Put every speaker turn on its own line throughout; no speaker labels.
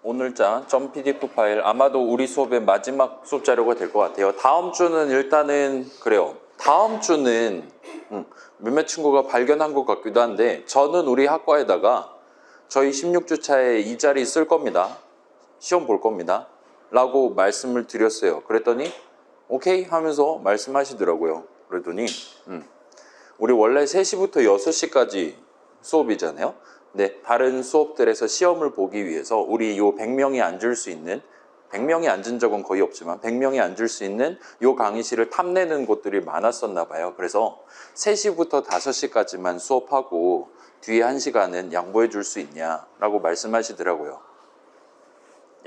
오늘자 .pdf 파일 아마도 우리 수업의 마지막 수업 자료가 될 것 같아요. 다음 주는 일단은 그래요. 다음 주는 몇몇 친구가 발견한 것 같기도 한데 저는 우리 학과에다가 저희 16주차에 이 자리 쓸 겁니다. 시험 볼 겁니다. 라고 말씀을 드렸어요. 그랬더니 오케이 하면서 말씀하시더라고요. 그랬더니 우리 원래 3시부터 6시까지 수업이잖아요. 근데 다른 수업들에서 시험을 보기 위해서 우리 요 100명이 앉을 수 있는 100명이 앉은 적은 거의 없지만 100명이 앉을 수 있는 요 강의실을 탐내는 곳들이 많았었나 봐요. 그래서 3시부터 5시까지만 수업하고 뒤에 1시간은 양보해 줄 수 있냐라고 말씀하시더라고요.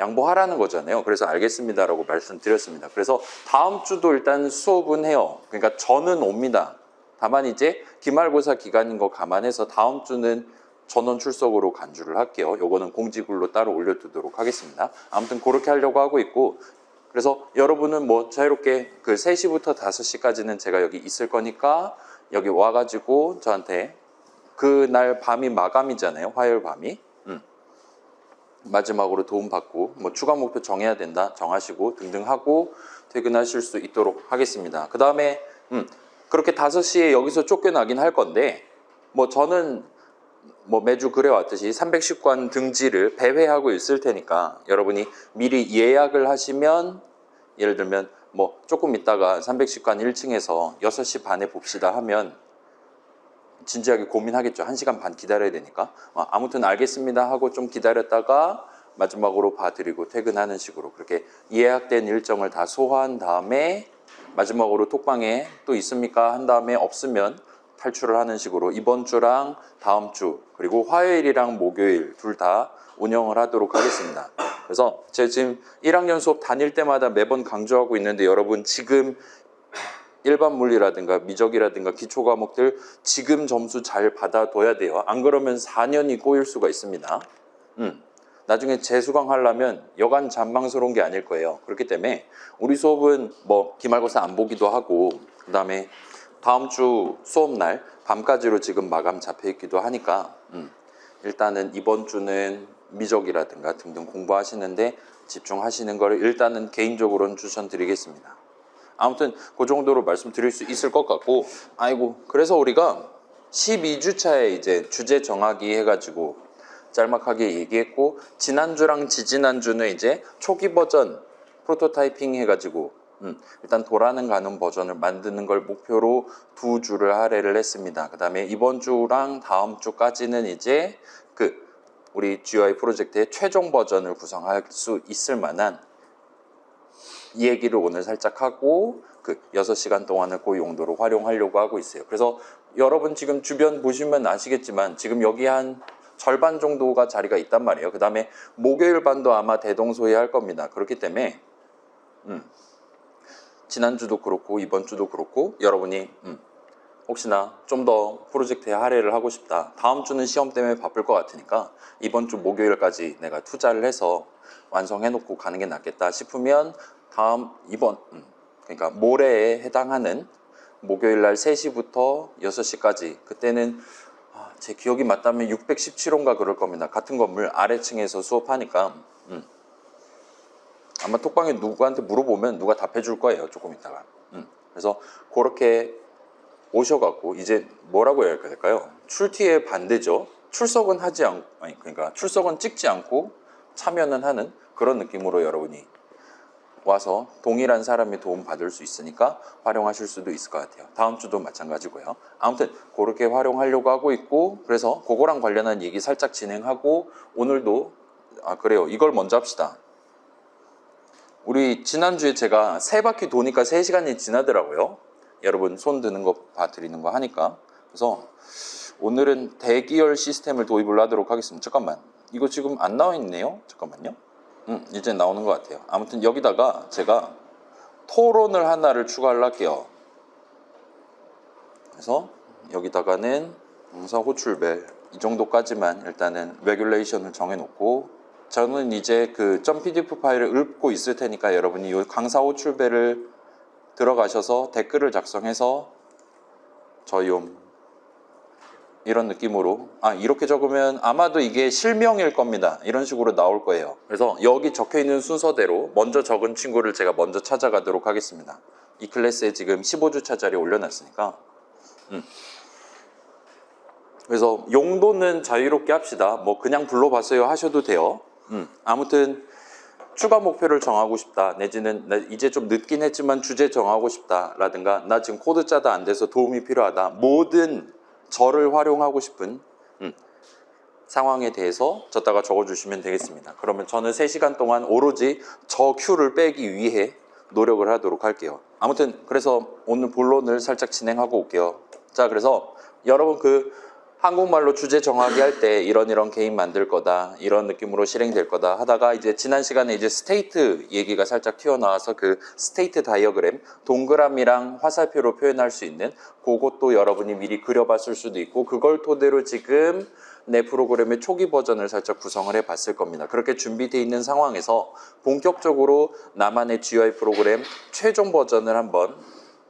양보하라는 거잖아요. 그래서 알겠습니다라고 말씀드렸습니다. 그래서 다음 주도 일단 수업은 해요. 그러니까 저는 옵니다. 다만 이제 기말고사 기간인 거 감안해서 다음 주는 전원 출석으로 간주를 할게요. 요거는 공지글로 따로 올려두도록 하겠습니다. 아무튼 그렇게 하려고 하고 있고, 그래서 여러분은 뭐 자유롭게 그 3시부터 5시까지는 제가 여기 있을 거니까 여기 와가지고 저한테 그날 밤이 마감이잖아요. 화요일 밤이. 마지막으로 도움받고 뭐 추가 목표 정해야 된다 정하시고 등등 하고 퇴근하실 수 있도록 하겠습니다. 그 다음에 그렇게 5시에 여기서 쫓겨나긴 할 건데 뭐 저는 뭐 매주 그래왔듯이 310관 등지를 배회하고 있을 테니까 여러분이 미리 예약을 하시면 예를 들면 뭐 조금 있다가 310관 1층에서 6시 반에 봅시다 하면 진지하게 고민하겠죠. 1시간 반 기다려야 되니까. 아무튼 알겠습니다 하고 좀 기다렸다가 마지막으로 봐드리고 퇴근하는 식으로 그렇게 예약된 일정을 다 소화한 다음에 마지막으로 톡방에 또 있습니까? 한 다음에 없으면 탈출을 하는 식으로 이번 주랑 다음 주 그리고 화요일이랑 목요일 둘 다 운영을 하도록 하겠습니다. 그래서 제가 지금 1학년 수업 다닐 때마다 매번 강조하고 있는데 여러분 지금 일반 물리라든가 미적이라든가 기초 과목들 지금 점수 잘 받아둬야 돼요. 안 그러면 4년이 꼬일 수가 있습니다. 나중에 재수강 하려면 여간 잔망스러운 게 아닐 거예요. 그렇기 때문에 우리 수업은 뭐 기말고사 안 보기도 하고 그 다음에 다음 주 수업날 밤까지로 지금 마감 잡혀 있기도 하니까 일단은 이번 주는 미적이라든가 등등 공부하시는데 집중하시는 거를 일단은 개인적으로는 추천드리겠습니다. 아무튼 그 정도로 말씀드릴 수 있을 것 같고 그래서 우리가 12주차에 이제 주제 정하기 해가지고 짤막하게 얘기했고 지난주랑 지지난주는 이제 초기 버전 프로토타이핑 해가지고 일단 돌아는 가는 버전을 만드는 걸 목표로 2주를 할애를 했습니다. 그 다음에 이번 주랑 다음 주까지는 이제 우리 GUI 프로젝트의 최종 버전을 구성할 수 있을 만한 이 얘기를 오늘 살짝 하고 6시간 동안을 그 용도로 활용하려고 하고 있어요. 그래서 여러분 지금 주변 보시면 아시겠지만 지금 여기 한 절반 정도가 자리가 있단 말이에요. 그 다음에 목요일 반도 아마 대동소이할 겁니다. 그렇기 때문에 지난주도 그렇고 이번 주도 그렇고 여러분이 혹시나 좀 더 프로젝트에 할애를 하고 싶다. 다음 주는 시험 때문에 바쁠 것 같으니까 이번 주 목요일까지 내가 투자를 해서 완성해놓고 가는 게 낫겠다 싶으면 그러니까 모레에 해당하는 목요일 날 3시부터 6시까지 그때는 제 기억이 맞다면 617호인가 그럴 겁니다. 같은 건물 아래층에서 수업하니까 아마 톡방에 누구한테 물어보면 누가 답해 줄 거예요. 조금 있다가. 그래서 그렇게 오셔갖고 이제 뭐라고 해야 될까요? 출티의 반대죠. 출석은 그러니까 출석은 찍지 않고 참여는 하는 그런 느낌으로 여러분이 와서 동일한 사람이 도움 받을 수 있으니까 활용하실 수도 있을 것 같아요. 다음 주도 마찬가지고요. 아무튼 그렇게 활용하려고 하고 있고 그래서 그거랑 관련한 얘기 살짝 진행하고 오늘도 그래요. 이걸 먼저 합시다. 우리 지난주에 제가 3바퀴 도니까 3시간이 지나더라고요. 여러분 손 드는 거 봐드리는 거 하니까. 그래서 오늘은 대기열 시스템을 도입을 하도록 하겠습니다. 잠깐만 이거 지금 안 나와 있네요. 잠깐만요. 이제 나오는 것 같아요. 아무튼 여기다가 제가 토론을 하나를 추가를 할게요. 그래서 여기다가는 강사 호출벨 이 정도까지만 일단은 레귤레이션을 정해놓고 저는 이제 .pdf 파일을 읊고 있을 테니까 여러분이 이 강사 호출벨을 들어가셔서 댓글을 작성해서 저용 이런 느낌으로 이렇게 적으면 아마도 이게 실명일 겁니다. 이런 식으로 나올 거예요. 그래서 여기 적혀 있는 순서대로 먼저 적은 친구를 제가 먼저 찾아가도록 하겠습니다. 이 클래스에 지금 15주차 자리 올려놨으니까 그래서 용도는 자유롭게 합시다. 뭐 그냥 불러봤어요 하셔도 돼요. 아무튼 추가 목표를 정하고 싶다, 내지는 나 이제 좀 늦긴 했지만 주제 정하고 싶다 라든가 나 지금 코드 짜다 안 돼서 도움이 필요하다, 모든 저를 활용하고 싶은 상황에 대해서 졌다가 적어주시면 되겠습니다. 그러면 저는 3시간 동안 오로지 저 큐를 빼기 위해 노력을 하도록 할게요. 아무튼 그래서 오늘 본론을 살짝 진행하고 올게요. 자, 그래서 여러분 한국말로 주제 정하기 할 때 이런 개인 만들 거다, 이런 느낌으로 실행될 거다 하다가 이제 지난 시간에 이제 스테이트 얘기가 살짝 튀어나와서 그 스테이트 다이어그램, 동그라미랑 화살표로 표현할 수 있는 그것도 여러분이 미리 그려봤을 수도 있고, 그걸 토대로 지금 내 프로그램의 초기 버전을 살짝 구성을 해봤을 겁니다. 그렇게 준비되어 있는 상황에서 본격적으로 나만의 GUI 프로그램 최종 버전을 한번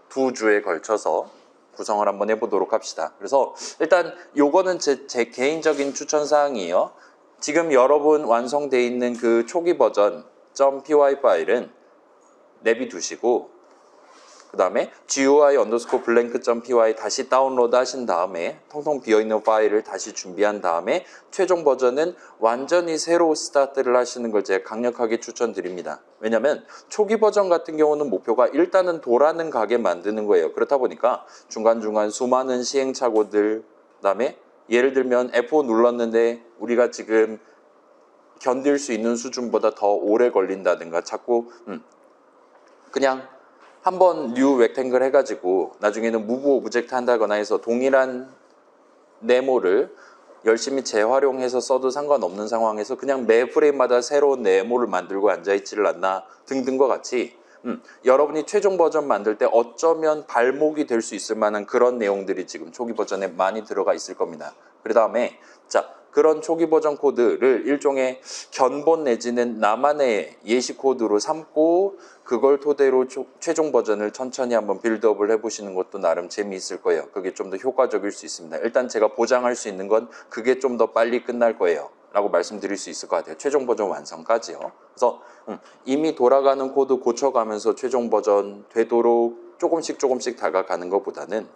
2주에 걸쳐서 구성을 한번 해보도록 합시다. 그래서 일단 요거는 제 개인적인 추천사항이에요. 지금 여러분 완성되어 있는 그 초기 버전 .py 파일은 내비두시고, 그 다음에 GUI_blank.py 다시 다운로드 하신 다음에 통통 비어있는 파일을 다시 준비한 다음에 최종 버전은 완전히 새로 스타트를 하시는 걸 제가 강력하게 추천드립니다. 왜냐면 초기 버전 같은 경우는 목표가 일단은 돌아는 가게 만드는 거예요. 그렇다 보니까 중간중간 수많은 시행착오들, 그 다음에 예를 들면 F5 눌렀는데 우리가 지금 견딜 수 있는 수준보다 더 오래 걸린다든가, 자꾸 그냥 한번 뉴 렉탱글 해가지고 나중에는 무브 오브젝트 한다거나 해서 동일한 네모를 열심히 재활용해서 써도 상관없는 상황에서 그냥 매 프레임마다 새로운 네모를 만들고 앉아있지를 않나 등등과 같이 여러분이 최종 버전 만들 때 어쩌면 발목이 될 수 있을 만한 그런 내용들이 지금 초기 버전에 많이 들어가 있을 겁니다. 그 다음에 그런 초기 버전 코드를 일종의 견본 내지는 나만의 예시 코드로 삼고 그걸 토대로 최종 버전을 천천히 한번 빌드업을 해보시는 것도 나름 재미있을 거예요. 그게 좀 더 효과적일 수 있습니다. 일단 제가 보장할 수 있는 건 그게 좀 더 빨리 끝날 거예요 라고 말씀드릴 수 있을 것 같아요. 최종 버전 완성까지요. 그래서 이미 돌아가는 코드 고쳐가면서 최종 버전 되도록 조금씩 다가가는 것보다는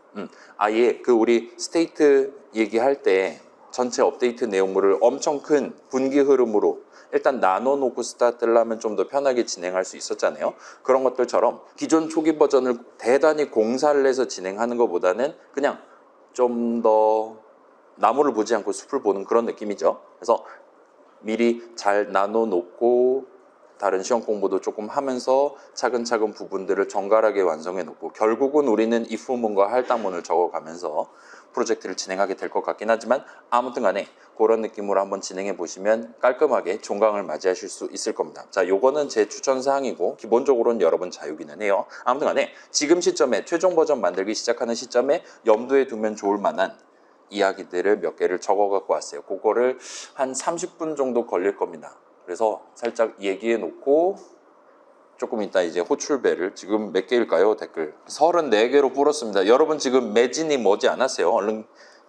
아예 우리 스테이트 얘기할 때 전체 업데이트 내용물을 엄청 큰 분기 흐름으로 일단 나눠놓고 스타트를 하면 좀 더 편하게 진행할 수 있었잖아요. 그런 것들처럼 기존 초기 버전을 대단히 공사를 해서 진행하는 것보다는 그냥 좀 더 나무를 보지 않고 숲을 보는 그런 느낌이죠. 그래서 미리 잘 나눠놓고 다른 시험 공부도 조금 하면서 차근차근 부분들을 정갈하게 완성해 놓고, 결국은 우리는 if문과 할당문을 적어가면서 프로젝트를 진행하게 될 것 같긴 하지만 아무튼 간에 그런 느낌으로 한번 진행해 보시면 깔끔하게 종강을 맞이하실 수 있을 겁니다. 자, 요거는 제 추천사항이고 기본적으로는 여러분 자유기는 해요. 아무튼 간에 지금 시점에 최종 버전 만들기 시작하는 시점에 염두에 두면 좋을 만한 이야기들을 몇 개를 적어 갖고 왔어요. 그거를 한 30분 정도 걸릴 겁니다. 그래서 살짝 얘기해 놓고 조금 이따 이제 호출배를, 지금 몇 개일까요? 댓글 34개로 불었습니다. 여러분 지금 매진이 머지 않았어요. 얼른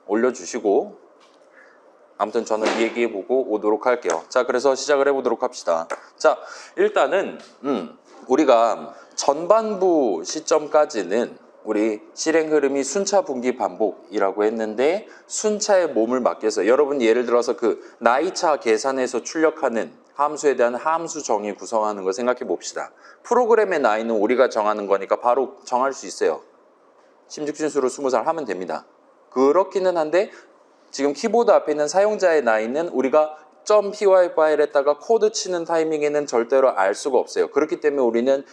올려주시고, 아무튼 저는 얘기해보고 오도록 할게요. 자, 그래서 시작을 해보도록 합시다. 자, 일단은 우리가 전반부 시점까지는 우리 실행 흐름이 순차 분기 반복이라고 했는데, 순차에 몸을 맡겨서 여러분 예를 들어서 나이차 계산에서 출력하는 함수에 대한 함수 정의 구성하는 거 생각해 봅시다. 프로그램의 나이는 우리가 정하는 거니까 바로 정할 수 있어요. 심직진수로 20살 하면 됩니다. 그렇기는 한데 지금 키보드 앞에 있는 사용자의 나이는 우리가 .py 파일에다가 코드 치는 타이밍에는 절대로 알 수가 없어요. 그렇기 때문에 우리는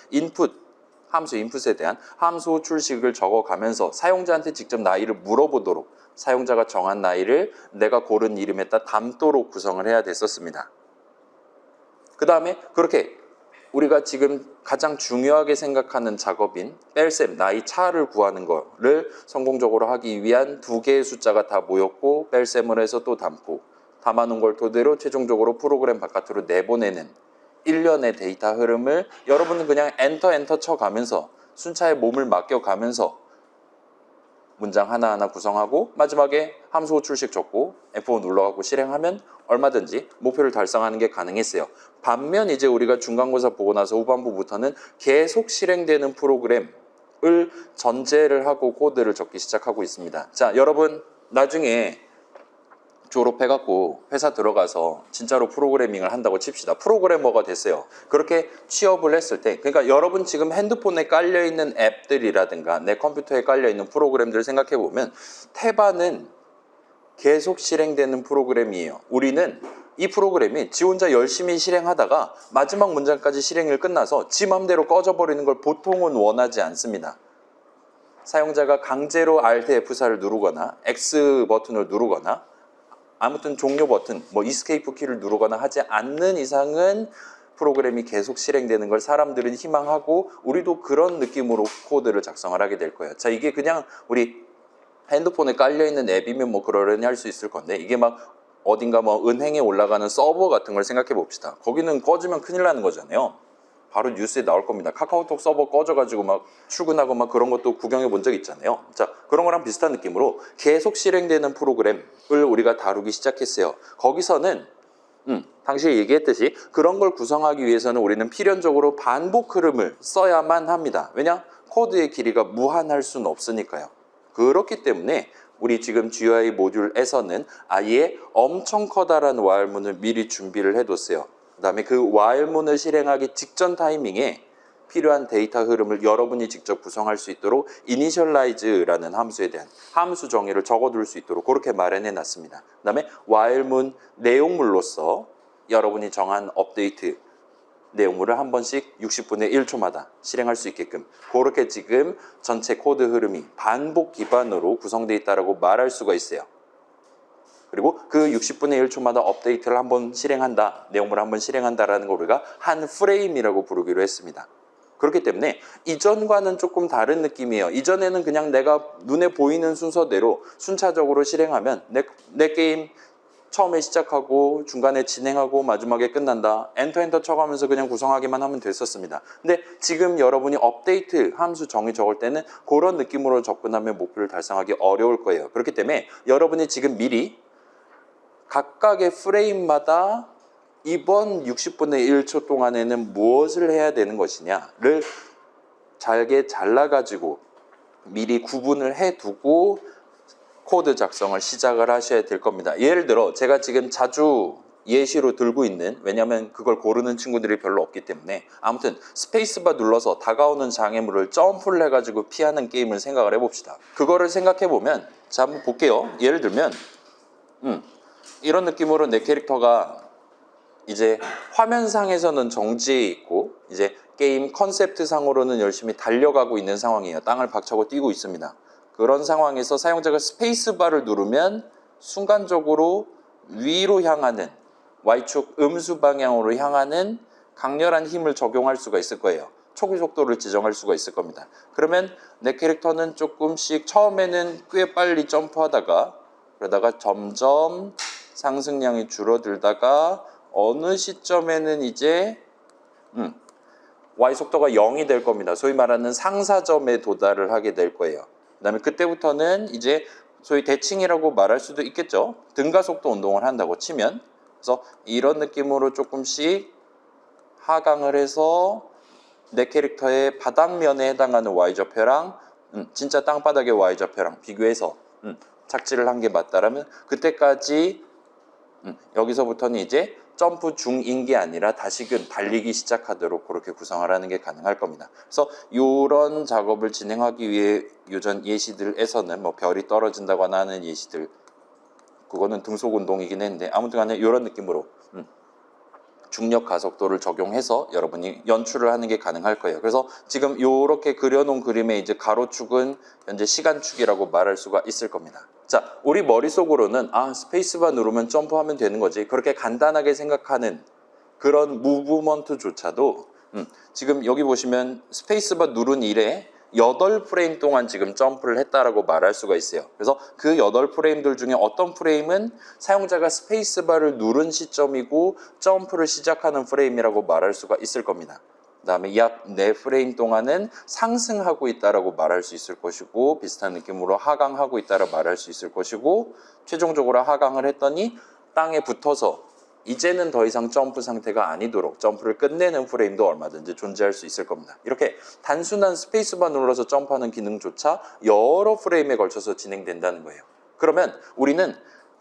함수 인풋에 대한 함수 호출식을 적어가면서 사용자한테 직접 나이를 물어보도록, 사용자가 정한 나이를 내가 고른 이름에다 담도록 구성을 해야 됐었습니다. 그 다음에 그렇게 우리가 지금 가장 중요하게 생각하는 작업인 뺄셈, 나이 차를 구하는 거를 성공적으로 하기 위한 2개의 숫자가 다 모였고 뺄셈을 해서 또 담아놓은 걸 토대로 최종적으로 프로그램 바깥으로 내보내는 일련의 데이터 흐름을 여러분은 그냥 엔터 쳐가면서 순차에 몸을 맡겨가면서 문장 하나하나 구성하고 마지막에 함수 호출식 적고 F5 눌러갖고 실행하면 얼마든지 목표를 달성하는 게 가능했어요. 반면 이제 우리가 중간고사 보고 나서 후반부부터는 계속 실행되는 프로그램을 전제를 하고 코드를 적기 시작하고 있습니다. 자, 여러분 나중에 졸업해갖고 회사 들어가서 진짜로 프로그래밍을 한다고 칩시다. 프로그래머가 됐어요. 그렇게 취업을 했을 때, 그러니까 여러분 지금 핸드폰에 깔려있는 앱들이라든가 내 컴퓨터에 깔려있는 프로그램들을 생각해보면 태반은 계속 실행되는 프로그램이에요. 우리는 이 프로그램이 지 혼자 열심히 실행하다가 마지막 문장까지 실행이 끝나서 지 맘대로 꺼져버리는 걸 보통은 원하지 않습니다. 사용자가 강제로 Alt F4를 누르거나 X 버튼을 누르거나 아무튼 종료 버튼, 뭐 이스케이프 키를 누르거나 하지 않는 이상은 프로그램이 계속 실행되는 걸 사람들은 희망하고 우리도 그런 느낌으로 코드를 작성을 하게 될 거예요. 자, 이게 그냥 우리 핸드폰에 깔려있는 앱이면 뭐 그러려니 할 수 있을 건데 이게 막 어딘가 뭐 은행에 올라가는 서버 같은 걸 생각해 봅시다. 거기는 꺼지면 큰일 나는 거잖아요. 바로 뉴스에 나올 겁니다. 카카오톡 서버 꺼져가지고 막 출근하고 막 그런 것도 구경해 본 적 있잖아요. 자, 그런 거랑 비슷한 느낌으로 계속 실행되는 프로그램을 우리가 다루기 시작했어요. 거기서는 당시에 얘기했듯이 그런 걸 구성하기 위해서는 우리는 필연적으로 반복 흐름을 써야만 합니다. 왜냐? 코드의 길이가 무한할 수는 없으니까요. 그렇기 때문에 우리 지금 GUI 모듈에서는 아예 엄청 커다란 while문을 미리 준비를 해뒀어요. 그 다음에 그 while문을 실행하기 직전 타이밍에 필요한 데이터 흐름을 여러분이 직접 구성할 수 있도록 initialize라는 함수에 대한 함수 정의를 적어둘 수 있도록 그렇게 마련해 놨습니다. 그 다음에 while문 내용물로서 여러분이 정한 업데이트 내용물을 한 번씩 60분의 1초마다 실행할 수 있게끔 그렇게 지금 전체 코드 흐름이 반복 기반으로 구성되어 있다고 말할 수가 있어요. 그리고 그 60분의 1초마다 업데이트를 한번 실행한다, 내용물을 한번 실행한다라는 걸 우리가 한 프레임이라고 부르기로 했습니다. 그렇기 때문에 이전과는 조금 다른 느낌이에요. 이전에는 그냥 내가 눈에 보이는 순서대로 순차적으로 실행하면 내 게임 처음에 시작하고 중간에 진행하고 마지막에 끝난다. 엔터 쳐가면서 그냥 구성하기만 하면 됐었습니다. 근데 지금 여러분이 업데이트 함수 정의 적을 때는 그런 느낌으로 접근하면 목표를 달성하기 어려울 거예요. 그렇기 때문에 여러분이 지금 미리 각각의 프레임마다 이번 60분의 1초 동안에는 무엇을 해야 되는 것이냐를 잘게 잘라가지고 미리 구분을 해두고 코드 작성을 시작을 하셔야 될 겁니다. 예를 들어 제가 지금 자주 예시로 들고 있는, 왜냐하면 그걸 고르는 친구들이 별로 없기 때문에, 아무튼 스페이스바 눌러서 다가오는 장애물을 점프를 해가지고 피하는 게임을 생각을 해봅시다. 그거를 생각해보면, 자 한번 볼게요. 예를 들면 이런 느낌으로 내 캐릭터가 이제 화면상에서는 정지해 있고 이제 게임 컨셉트 상으로는 열심히 달려가고 있는 상황이에요. 땅을 박차고 뛰고 있습니다. 그런 상황에서 사용자가 스페이스바를 누르면 순간적으로 위로 향하는 Y축 음수 방향으로 향하는 강렬한 힘을 적용할 수가 있을 거예요. 초기 속도를 지정할 수가 있을 겁니다. 그러면 내 캐릭터는 조금씩 처음에는 꽤 빨리 점프하다가 그러다가 점점 상승량이 줄어들다가 어느 시점에는 이제 Y 속도가 0이 될 겁니다. 소위 말하는 상사점에 도달을 하게 될 거예요. 그 다음에 그때부터는 이제 소위 대칭이라고 말할 수도 있겠죠. 등가속도 운동을 한다고 치면. 그래서 이런 느낌으로 조금씩 하강을 해서 내 캐릭터의 바닥면에 해당하는 Y좌표랑 진짜 땅바닥의 Y좌표랑 비교해서 착지를 한 게 맞다라면 그때까지 여기서부터는 이제 점프 중인 게 아니라 다시금 달리기 시작하도록 그렇게 구성을 하는 게 가능할 겁니다. 그래서 이런 작업을 진행하기 위해 요전 예시들에서는 뭐 별이 떨어진다거나 하는 예시들, 그거는 등속 운동이긴 했는데 아무튼 간에 이런 느낌으로 중력 가속도를 적용해서 여러분이 연출을 하는 게 가능할 거예요. 그래서 지금 이렇게 그려놓은 그림의 이제 가로축은 현재 시간축이라고 말할 수가 있을 겁니다. 자, 우리 머릿속으로는 스페이스바 누르면 점프하면 되는 거지, 그렇게 간단하게 생각하는 그런 무브먼트조차도 지금 여기 보시면 스페이스바 누른 이래 8프레임 동안 지금 점프를 했다라고 말할 수가 있어요. 그래서 그 8프레임들 중에 어떤 프레임은 사용자가 스페이스바를 누른 시점이고 점프를 시작하는 프레임이라고 말할 수가 있을 겁니다. 그다음에 약 4프레임 동안은 상승하고 있다라고 말할 수 있을 것이고 비슷한 느낌으로 하강하고 있다라 말할 수 있을 것이고 최종적으로 하강을 했더니 땅에 붙어서 이제는 더 이상 점프 상태가 아니도록 점프를 끝내는 프레임도 얼마든지 존재할 수 있을 겁니다. 이렇게 단순한 스페이스바 눌러서 점프하는 기능조차 여러 프레임에 걸쳐서 진행된다는 거예요. 그러면 우리는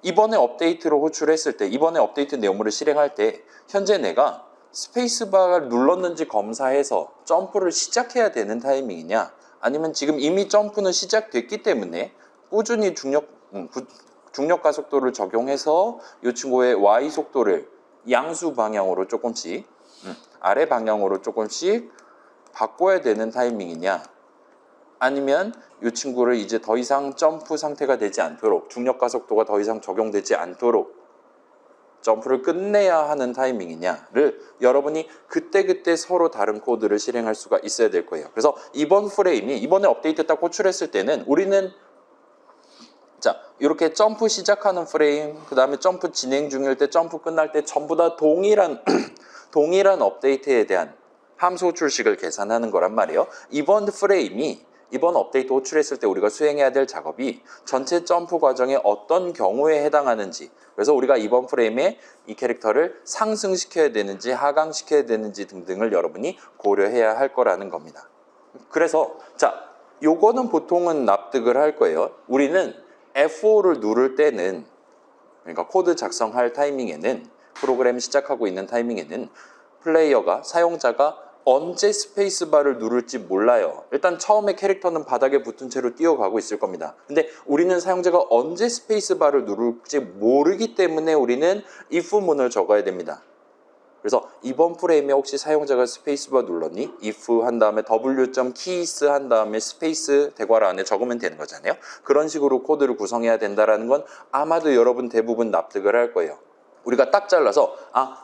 이번에 업데이트로 호출했을 때, 이번에 업데이트 내용물을 실행할 때 현재 내가 스페이스바를 눌렀는지 검사해서 점프를 시작해야 되는 타이밍이냐, 아니면 지금 이미 점프는 시작됐기 때문에 꾸준히 중력 가속도를 적용해서 이 친구의 Y 속도를 양수 방향으로 조금씩, 아래 방향으로 조금씩 바꿔야 되는 타이밍이냐, 아니면 이 친구를 이제 더 이상 점프 상태가 되지 않도록, 중력 가속도가 더 이상 적용되지 않도록 점프를 끝내야 하는 타이밍이냐를 여러분이 그때그때 서로 다른 코드를 실행할 수가 있어야 될 거예요. 그래서 이번 프레임이 이번에 업데이트 딱 호출했을 때는 우리는 자, 이렇게 점프 시작하는 프레임, 그 다음에 점프 진행 중일 때, 점프 끝날 때 전부 다 동일한 업데이트에 대한 함수 호출식을 계산하는 거란 말이에요. 이번 프레임이 이번 업데이트 호출했을 때 우리가 수행해야 될 작업이 전체 점프 과정에 어떤 경우에 해당하는지, 그래서 우리가 이번 프레임에 이 캐릭터를 상승시켜야 되는지 하강시켜야 되는지 등등을 여러분이 고려해야 할 거라는 겁니다. 그래서 자, 요거는 보통은 납득을 할 거예요. 우리는 F5를 누를 때는, 그러니까 코드 작성할 타이밍에는, 프로그램 시작하고 있는 타이밍에는 플레이어가, 사용자가 언제 스페이스바를 누를지 몰라요. 일단 처음에 캐릭터는 바닥에 붙은 채로 뛰어가고 있을 겁니다. 근데 우리는 사용자가 언제 스페이스바를 누를지 모르기 때문에 우리는 if문을 적어야 됩니다. 그래서 이번 프레임에 혹시 사용자가 스페이스바 눌렀니? if 한 다음에 w.keys 한 다음에 스페이스 대괄호 안에 적으면 되는 거잖아요. 그런 식으로 코드를 구성해야 된다는 건 아마도 여러분 대부분 납득을 할 거예요. 우리가 딱 잘라서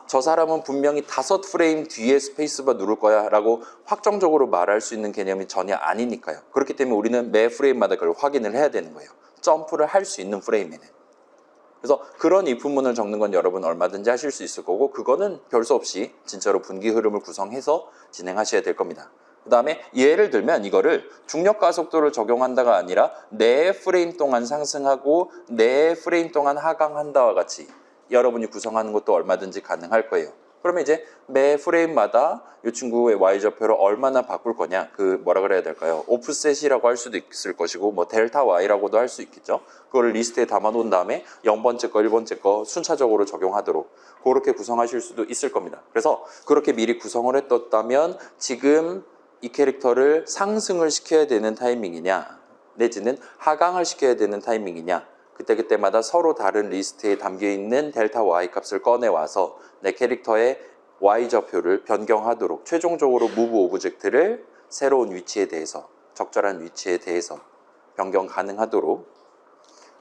저 사람은 분명히 5프레임 뒤에 스페이스바 누를 거야 라고 확정적으로 말할 수 있는 개념이 전혀 아니니까요. 그렇기 때문에 우리는 매 프레임마다 그걸 확인을 해야 되는 거예요. 점프를 할 수 있는 프레임에는. 그래서 그런 if문을 적는 건 여러분 얼마든지 하실 수 있을 거고, 그거는 별 수 없이 진짜로 분기 흐름을 구성해서 진행하셔야 될 겁니다. 그 다음에 예를 들면 이거를 중력 가속도를 적용한다가 아니라 4프레임 동안 상승하고 4프레임 동안 하강한다와 같이 여러분이 구성하는 것도 얼마든지 가능할 거예요. 그러면 이제 매 프레임마다 이 친구의 Y좌표를 얼마나 바꿀 거냐, 그 뭐라 그래야 될까요? 오프셋이라고 할 수도 있을 것이고, 뭐 델타 Y라고도 할 수 있겠죠. 그걸 리스트에 담아 놓은 다음에 0번째 거, 1번째 거 순차적으로 적용하도록 그렇게 구성하실 수도 있을 겁니다. 그래서 그렇게 미리 구성을 해뒀다면 지금 이 캐릭터를 상승을 시켜야 되는 타이밍이냐, 내지는 하강을 시켜야 되는 타이밍이냐, 그때그때마다 서로 다른 리스트에 담겨있는 델타 Y 값을 꺼내와서 내 캐릭터의 Y좌표를 변경하도록, 최종적으로 move 오브젝트를 새로운 위치에 대해서, 적절한 위치에 대해서 변경 가능하도록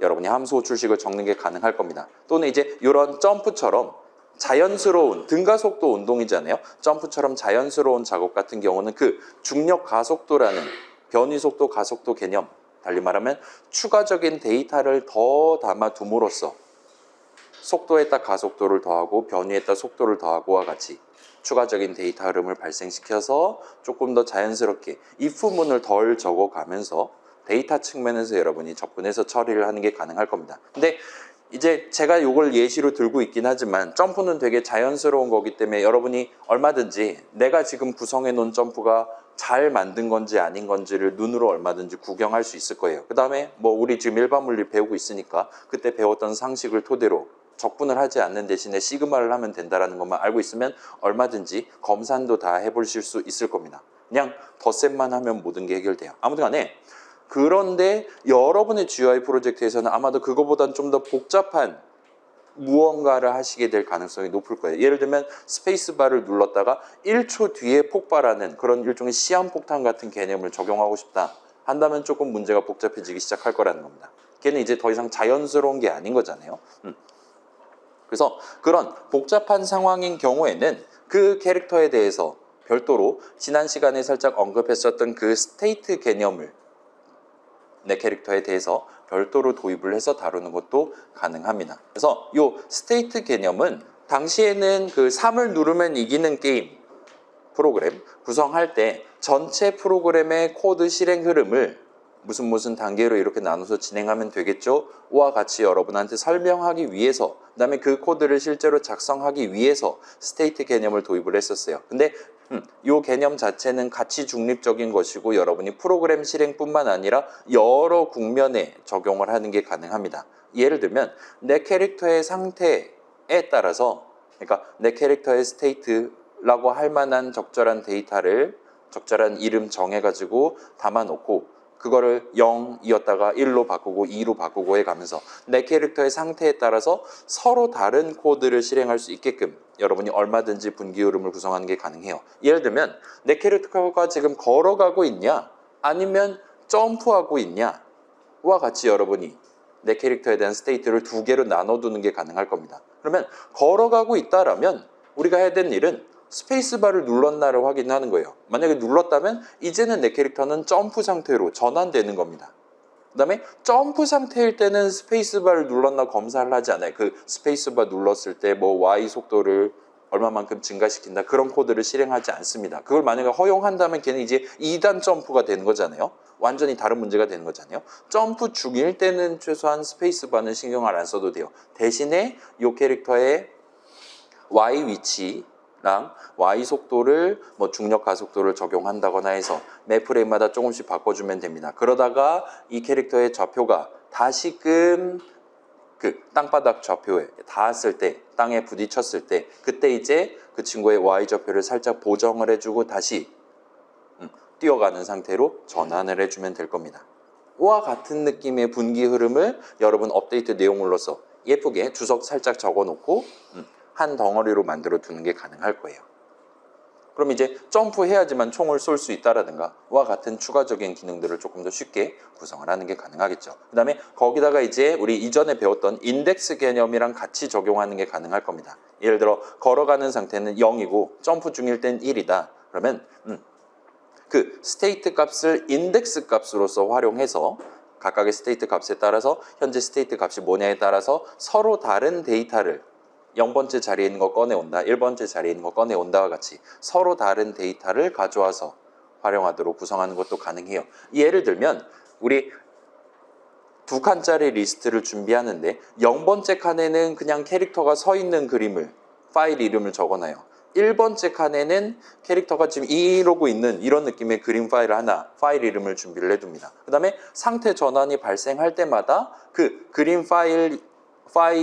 여러분이 함수 호출식을 적는 게 가능할 겁니다. 또는 이제 이런 점프처럼 자연스러운 등가속도 운동이잖아요. 점프처럼 자연스러운 작업 같은 경우는 그 중력 가속도라는 변위속도 가속도 개념, 달리 말하면 추가적인 데이터를 더 담아둠으로써 속도에다 가속도를 더하고 변위에다 속도를 더하고와 같이 추가적인 데이터 흐름을 발생시켜서 조금 더 자연스럽게 if문을 덜 적어가면서 데이터 측면에서 여러분이 접근해서 처리를 하는 게 가능할 겁니다. 근데 이제 제가 이걸 예시로 들고 있긴 하지만 점프는 되게 자연스러운 거기 때문에 여러분이 얼마든지 내가 지금 구성해 놓은 점프가 잘 만든 건지 아닌 건지를 눈으로 얼마든지 구경할 수 있을 거예요. 그 다음에 뭐 우리 지금 일반 물리 배우고 있으니까 그때 배웠던 상식을 토대로 적분을 하지 않는 대신에 시그마를 하면 된다는 것만 알고 있으면 얼마든지 검산도 다 해보실 수 있을 겁니다. 그냥 덧셈만 하면 모든 게 해결돼요. 아무튼 간에 그런데 여러분의 GUI 프로젝트에서는 아마도 그거보단 좀 더 복잡한 무언가를 하시게 될 가능성이 높을 거예요. 예를 들면 스페이스바를 눌렀다가 1초 뒤에 폭발하는 그런 일종의 시한폭탄 같은 개념을 적용하고 싶다 한다면 조금 문제가 복잡해지기 시작할 거라는 겁니다. 걔는 이제 더 이상 자연스러운 게 아닌 거잖아요. 그래서 그런 복잡한 상황인 경우에는 그 캐릭터에 대해서 별도로 지난 시간에 살짝 언급했었던 그 스테이트 개념을 내 캐릭터에 대해서 별도로 도입을 해서 다루는 것도 가능합니다. 그래서 이 스테이트 개념은 당시에는 그 3을 누르면 이기는 게임, 프로그램 구성할 때 전체 프로그램의 코드 실행 흐름을 무슨 단계로 이렇게 나눠서 진행하면 되겠죠? 와 같이 여러분한테 설명하기 위해서, 그 다음에 그 코드를 실제로 작성하기 위해서 스테이트 개념을 도입을 했었어요. 근데 이 개념 자체는 가치 중립적인 것이고 여러분이 프로그램 실행뿐만 아니라 여러 국면에 적용을 하는 게 가능합니다. 예를 들면 내 캐릭터의 상태에 따라서, 그러니까 내 캐릭터의 스테이트라고 할 만한 적절한 데이터를 적절한 이름 정해가지고 담아놓고 그거를 0이었다가 1로 바꾸고 2로 바꾸고 해가면서 내 캐릭터의 상태에 따라서 서로 다른 코드를 실행할 수 있게끔 여러분이 얼마든지 분기 흐름을 구성하는 게 가능해요. 예를 들면 내 캐릭터가 지금 걸어가고 있냐 아니면 점프하고 있냐와 같이 여러분이 내 캐릭터에 대한 스테이트를 두 개로 나눠두는 게 가능할 겁니다. 그러면 걸어가고 있다라면 우리가 해야 되는 일은 스페이스바를 눌렀나를 확인하는 거예요. 만약에 눌렀다면 이제는 내 캐릭터는 점프 상태로 전환되는 겁니다. 그 다음에 점프 상태일 때는 스페이스바를 눌렀나 검사를 하지 않아요. 그 스페이스바 눌렀을 때 뭐 Y 속도를 얼마만큼 증가시킨다 그런 코드를 실행하지 않습니다. 그걸 만약에 허용한다면 걔는 이제 2단 점프가 되는 거잖아요. 완전히 다른 문제가 되는 거잖아요. 점프 중일 때는 최소한 스페이스바는 신경을 안 써도 돼요. 대신에 이 캐릭터의 Y 위치랑 Y 속도를 뭐 중력 가속도를 적용한다거나 해서 매 프레임마다 조금씩 바꿔주면 됩니다. 그러다가 이 캐릭터의 좌표가 다시금 그 땅바닥 좌표에 닿았을 때, 땅에 부딪혔을 때 그때 이제 그 친구의 Y 좌표를 살짝 보정을 해주고 다시 뛰어가는 상태로 전환을 해주면 될 겁니다. 와 같은 느낌의 분기 흐름을 여러분 업데이트 내용물로서 예쁘게 주석 살짝 적어놓고 한 덩어리로 만들어 두는 게 가능할 거예요. 그럼 이제 점프해야지만 총을 쏠 수 있다라든가 와 같은 추가적인 기능들을 조금 더 쉽게 구성을 하는 게 가능하겠죠. 그 다음에 거기다가 이제 우리 이전에 배웠던 인덱스 개념이랑 같이 적용하는 게 가능할 겁니다. 예를 들어 걸어가는 상태는 0이고 점프 중일 땐 1이다. 그러면 그 스테이트 값을 인덱스 값으로서 활용해서 각각의 스테이트 값에 따라서 현재 스테이트 값이 뭐냐에 따라서 서로 다른 데이터를 0번째 자리에 있는 거 꺼내온다, 1번째 자리에 있는 거 꺼내온다와 같이 서로 다른 데이터를 가져와서 활용하도록 구성하는 것도 가능해요. 예를 들면 우리 2칸짜리 리스트를 준비하는데 0번째 칸에는 그냥 캐릭터가 서 있는 그림을 파일 이름을 적어놔요. 1번째 칸에는 캐릭터가 지금 이러고 있는 이런 느낌의 그림 파일 하나, 파일 이름을 준비를 해둡니다. 그 다음에 상태 전환이 발생할 때마다 그 그림 파일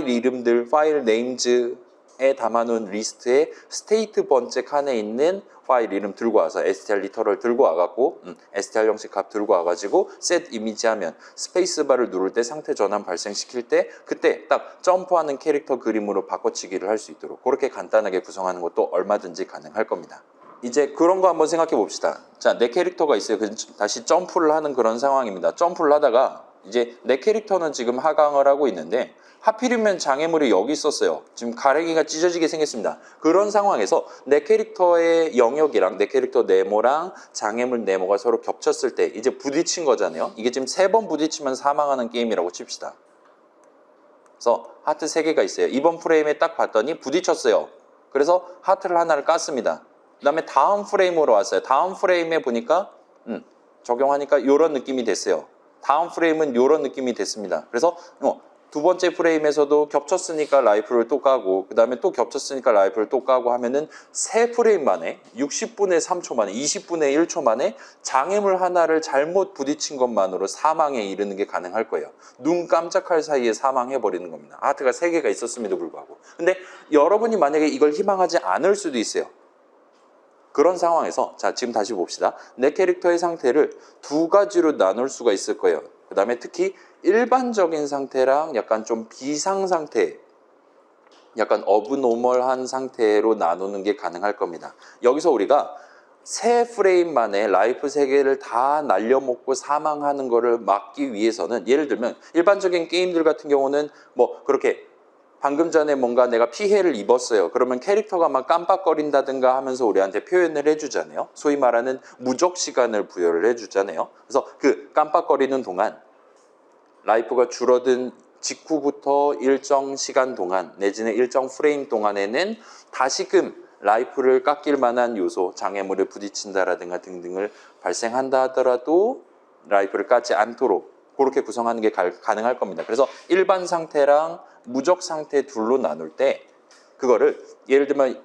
이름들, 파일 네임즈에 담아놓은 리스트에 스테이트 번째 칸에 있는 파일 이름 들고 와서 str 리터럴 들고 와갖고 str 형식 값 들고 와가지고 set 이미지 하면 스페이스바를 누를 때 상태 전환 발생시킬 때 그때 딱 점프하는 캐릭터 그림으로 바꿔치기를 할 수 있도록 그렇게 간단하게 구성하는 것도 얼마든지 가능할 겁니다. 이제 그런 거 한번 생각해 봅시다. 자, 내 캐릭터가 있어요. 다시 점프를 하는 그런 상황입니다. 점프를 하다가 이제 내 캐릭터는 지금 하강을 하고 있는데 하필이면 장애물이 여기 있었어요. 지금 가랭이가 찢어지게 생겼습니다. 그런 상황에서 내 캐릭터의 영역이랑 내 캐릭터 네모랑 장애물 네모가 서로 겹쳤을 때 이제 부딪힌 거잖아요. 이게 지금 3번 부딪히면 사망하는 게임이라고 칩시다. 그래서 하트 3개가 있어요. 이번 프레임에 딱 봤더니 부딪혔어요. 그래서 하트를 하나를 깠습니다. 그 다음에 다음 프레임으로 왔어요. 다음 프레임에 보니까 적용하니까 이런 느낌이 됐어요. 다음 프레임은 이런 느낌이 됐습니다. 그래서 두 번째 프레임에서도 겹쳤으니까 라이프를 또 까고 그 다음에 또 겹쳤으니까 라이프를 또 까고 하면은 3프레임 만에 60분의 3초 만에 20분의 1초 만에 장애물 하나를 잘못 부딪힌 것만으로 사망에 이르는 게 가능할 거예요. 눈 깜짝할 사이에 사망해버리는 겁니다. 하트가 3개가 있었음에도 불구하고. 근데 여러분이 만약에 이걸 희망하지 않을 수도 있어요. 그런 상황에서 자 지금 다시 봅시다. 내 캐릭터의 상태를 2가지로 나눌 수가 있을 거예요. 그 다음에 특히 일반적인 상태랑 약간 좀 비상 상태, 약간 어브노멀한 상태로 나누는 게 가능할 겁니다. 여기서 우리가 3프레임 만에 라이프 3개를 다 날려먹고 사망하는 거를 막기 위해서는 예를 들면 일반적인 게임들 같은 경우는 뭐 그렇게 방금 전에 뭔가 내가 피해를 입었어요. 그러면 캐릭터가 막 깜빡거린다든가 하면서 우리한테 표현을 해주잖아요. 소위 말하는 무적 시간을 부여를 해주잖아요. 그래서 그 깜빡거리는 동안 라이프가 줄어든 직후부터 일정 시간 동안 내지는 일정 프레임 동안에는 다시금 라이프를 깎일 만한 요소, 장애물에 부딪힌다라든가 등등을 발생한다 하더라도 라이프를 깎지 않도록 그렇게 구성하는 게 가능할 겁니다. 그래서 일반 상태랑 무적 상태 둘로 나눌 때 그거를 예를 들면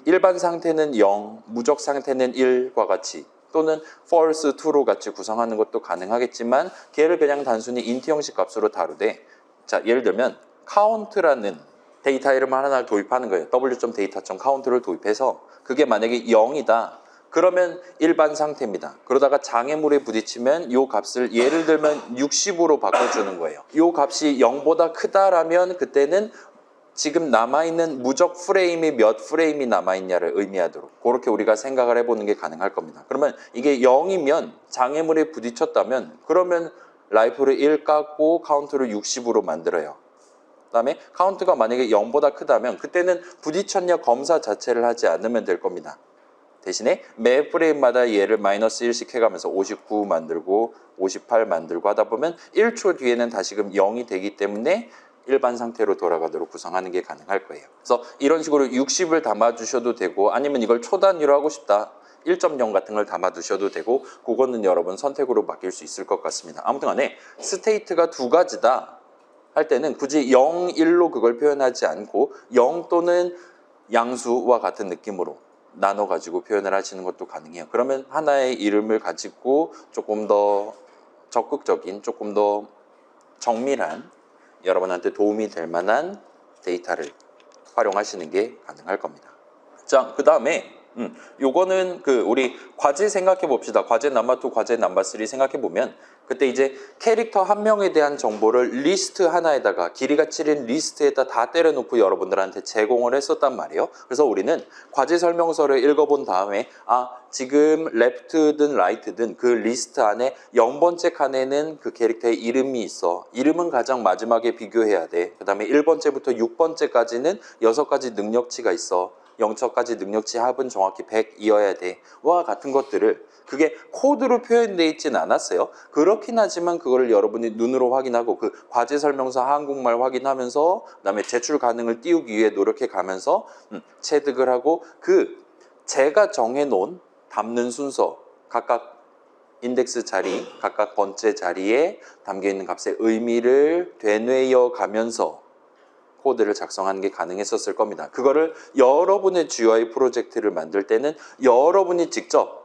일반 상태는 0, 무적 상태는 1과 같이 또는 false 2로 같이 구성하는 것도 가능하겠지만 걔를 그냥 단순히 인트 형식 값으로 다루되 자 예를 들면 count라는 데이터 이름 하나를 도입하는 거예요. w.data.count를 도입해서 그게 만약에 0이다. 그러면 일반 상태입니다. 그러다가 장애물에 부딪히면 이 값을 예를 들면 60으로 바꿔주는 거예요. 이 값이 0보다 크다라면 그때는 지금 남아있는 무적 프레임이 몇 프레임이 남아있냐를 의미하도록 그렇게 우리가 생각을 해보는 게 가능할 겁니다. 그러면 이게 0이면 장애물에 부딪혔다면 그러면 라이프를 1 깎고 카운트를 60으로 만들어요. 그 다음에 카운트가 만약에 0보다 크다면 그때는 부딪혔냐 검사 자체를 하지 않으면 될 겁니다. 대신에 매 프레임마다 얘를 마이너스 1씩 해가면서 59 만들고 58 만들고 하다 보면 1초 뒤에는 다시금 0이 되기 때문에 일반 상태로 돌아가도록 구성하는 게 가능할 거예요. 그래서 이런 식으로 60을 담아주셔도 되고 아니면 이걸 초단위로 하고 싶다. 1.0 같은 걸 담아두셔도 되고 그거는 여러분 선택으로 맡길 수 있을 것 같습니다. 아무튼 간에 스테이트가 두 가지다 할 때는 굳이 0, 1로 그걸 표현하지 않고 0 또는 양수와 같은 느낌으로 나눠가지고 표현을 하시는 것도 가능해요. 그러면 하나의 이름을 가지고 조금 더 적극적인, 조금 더 정밀한 여러분한테 도움이 될 만한 데이터를 활용하시는 게 가능할 겁니다. 자, 그 다음에 요거는 우리 과제 생각해 봅시다. 과제 넘버 2, 과제 넘버 3 생각해 보면 그때 이제 캐릭터 한 명에 대한 정보를 리스트 하나에다가 길이가 7인 리스트에다 다 때려놓고 여러분들한테 제공을 했었단 말이에요. 그래서 우리는 과제 설명서를 읽어본 다음에 지금 left든 right든 그 리스트 안에 0번째 칸에는 그 캐릭터의 이름이 있어. 이름은 가장 마지막에 비교해야 돼. 그 다음에 1번째부터 6번째까지는 6가지 능력치가 있어. 0처까지 능력치 합은 정확히 100이어야 돼. 와 같은 것들을 그게 코드로 표현되어 있진 않았어요. 그렇긴 하지만 그거를 여러분이 눈으로 확인하고 그 과제 설명서 한국말 확인하면서 그다음에 제출 가능을 띄우기 위해 노력해 가면서 체득을 하고 그 제가 정해놓은 담는 순서 각각 인덱스 자리, 각각 번째 자리에 담겨있는 값의 의미를 되뇌어 가면서 코드를 작성하는 게 가능했었을 겁니다. 그거를 여러분의 GUI 프로젝트를 만들 때는 여러분이 직접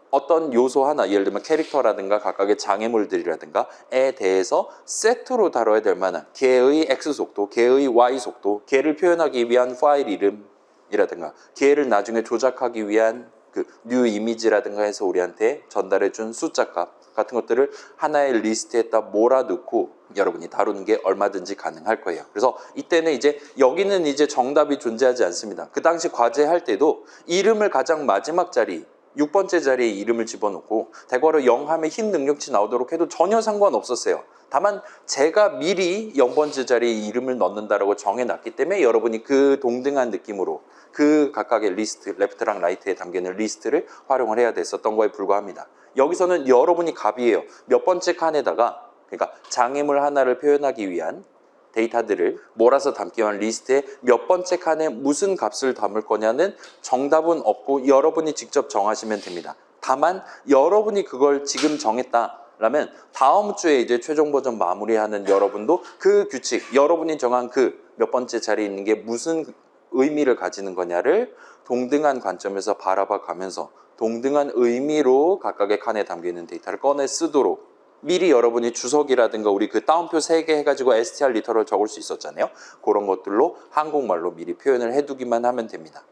어떤 요소 하나, 예를 들면 캐릭터라든가 각각의 장애물들이라든가에 대해서 세트로 다뤄야 될 만한 걔의 X 속도, 걔의 Y 속도, 걔를 표현하기 위한 파일 이름이라든가 걔를 나중에 조작하기 위한 그 뉴 이미지라든가 해서 우리한테 전달해 준 숫자 값 같은 것들을 하나의 리스트에다 몰아넣고 여러분이 다루는 게 얼마든지 가능할 거예요. 그래서 이때는 이제 여기는 이제 정답이 존재하지 않습니다. 그 당시 과제할 때도 이름을 가장 마지막 자리 6번째 자리에 이름을 집어넣고 대괄호 0 하면 흰 능력치 나오도록 해도 전혀 상관없었어요. 다만 제가 미리 0번째 자리에 이름을 넣는다라고 정해놨기 때문에 여러분이 그 동등한 느낌으로 그 각각의 리스트, 레프트랑 라이트에 담겨있는 리스트를 활용을 해야 됐었던 거에 불과합니다. 여기서는 여러분이 갑이에요. 몇 번째 칸에다가 그러니까 장애물 하나를 표현하기 위한 데이터들을 몰아서 담기 위한 리스트에 몇 번째 칸에 무슨 값을 담을 거냐는 정답은 없고 여러분이 직접 정하시면 됩니다. 다만 여러분이 그걸 지금 정했다라면 다음 주에 이제 최종 버전 마무리하는 여러분도 그 규칙, 여러분이 정한 그 몇 번째 자리에 있는 게 무슨 의미를 가지는 거냐를 동등한 관점에서 바라봐 가면서 동등한 의미로 각각의 칸에 담겨있는 데이터를 꺼내 쓰도록 미리 여러분이 주석이라든가 우리 그 따옴표 3개 해가지고 str 리터럴 적을 수 있었잖아요. 그런 것들로 한국말로 미리 표현을 해두기만 하면 됩니다.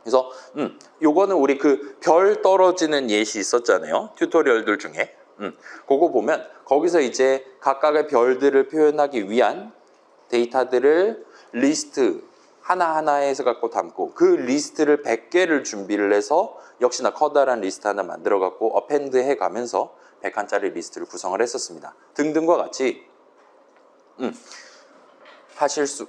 그래서 요거는 우리 그 별 떨어지는 예시 있었잖아요. 튜토리얼들 중에 그거 보면 거기서 이제 각각의 별들을 표현하기 위한 데이터들을 리스트 하나하나에서 갖고 담고 그 리스트를 100개를 준비를 해서 역시나 커다란 리스트 하나 만들어 갖고 어펜드 해 가면서 100칸짜리 리스트를 구성을 했었습니다. 등등과 같이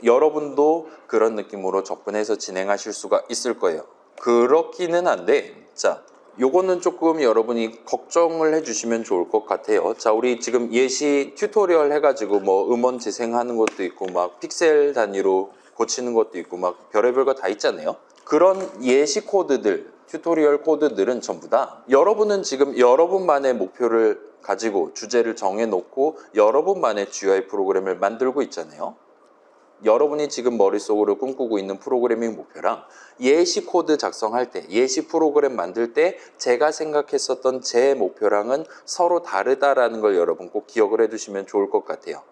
여러분도 그런 느낌으로 접근해서 진행하실 수가 있을 거예요. 그렇기는 한데 자 요거는 조금 여러분이 걱정을 해주시면 좋을 것 같아요. 자, 우리 지금 예시 튜토리얼 해가지고 뭐 음원 재생하는 것도 있고 막 픽셀 단위로 고치는 것도 있고 막 별의별 거 다 있잖아요. 그런 예시 코드들, 튜토리얼 코드들은 전부 다 여러분은 지금 여러분만의 목표를 가지고 주제를 정해놓고 여러분만의 GUI 프로그램을 만들고 있잖아요. 여러분이 지금 머릿속으로 꿈꾸고 있는 프로그래밍 목표랑 예시 코드 작성할 때, 예시 프로그램 만들 때 제가 생각했었던 제 목표랑은 서로 다르다라는 걸 여러분 꼭 기억을 해두시면 좋을 것 같아요.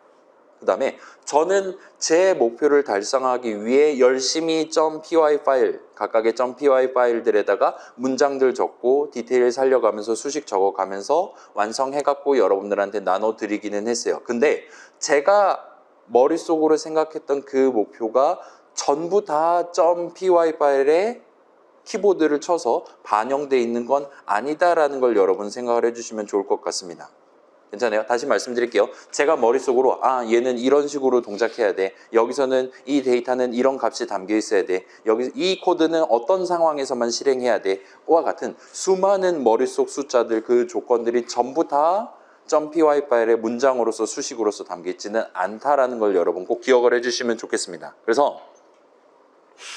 그 다음에 저는 제 목표를 달성하기 위해 열심히 .py 파일, 각각의 .py 파일들에다가 문장들 적고 디테일 살려가면서 수식 적어가면서 완성해갖고 여러분들한테 나눠드리기는 했어요. 근데 제가 머릿속으로 생각했던 그 목표가 전부 다 .py 파일에 키보드를 쳐서 반영되어 있는 건 아니다라는 걸 여러분 생각을 해주시면 좋을 것 같습니다. 괜찮아요? 다시 말씀드릴게요. 제가 머릿속으로 얘는 이런 식으로 동작해야 돼. 여기서는 이 데이터는 이런 값이 담겨 있어야 돼. 여기 이 코드는 어떤 상황에서만 실행해야 돼. 와 같은 수많은 머릿속 숫자들 그 조건들이 전부 다 .py 파일의 문장으로서 수식으로서 담겨 있지는 않다라는 걸 여러분 꼭 기억을 해주시면 좋겠습니다. 그래서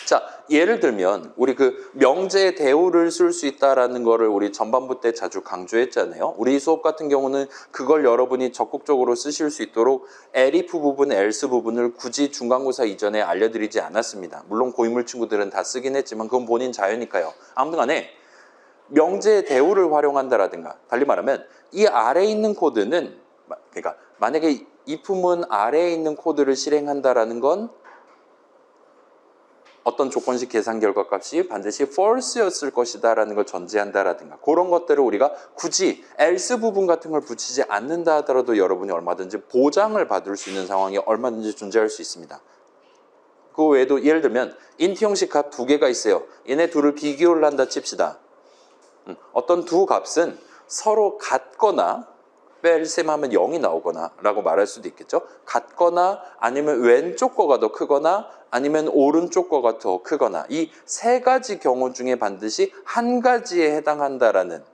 자, 예를 들면 우리 그 명제 대우를 쓸 수 있다라는 거를 우리 전반부 때 자주 강조했잖아요. 우리 수업 같은 경우는 그걸 여러분이 적극적으로 쓰실 수 있도록 elif 부분, else 부분을 굳이 중간고사 이전에 알려드리지 않았습니다. 물론 고인물 친구들은 다 쓰긴 했지만 그건 본인 자유니까요. 아무튼 간에 명제 대우를 활용한다라든가 달리 말하면 이 아래에 있는 코드는 그러니까 만약에 if문 아래에 있는 코드를 실행한다라는 건 어떤 조건식 계산 결과 값이 반드시 false였을 것이다 라는 걸 전제한다라든가 그런 것들을 우리가 굳이 else 부분 같은 걸 붙이지 않는다 하더라도 여러분이 얼마든지 보장을 받을 수 있는 상황이 얼마든지 존재할 수 있습니다. 그 외에도 예를 들면 int 형식 값 두 개가 있어요. 얘네 둘을 비교를 한다 칩시다. 어떤 두 값은 서로 같거나 뺄셈 하면 0이 나오거나 라고 말할 수도 있겠죠. 같거나 아니면 왼쪽 거가 더 크거나 아니면 오른쪽 거가 더 크거나 이 세 가지 경우 중에 반드시 한 가지에 해당한다라는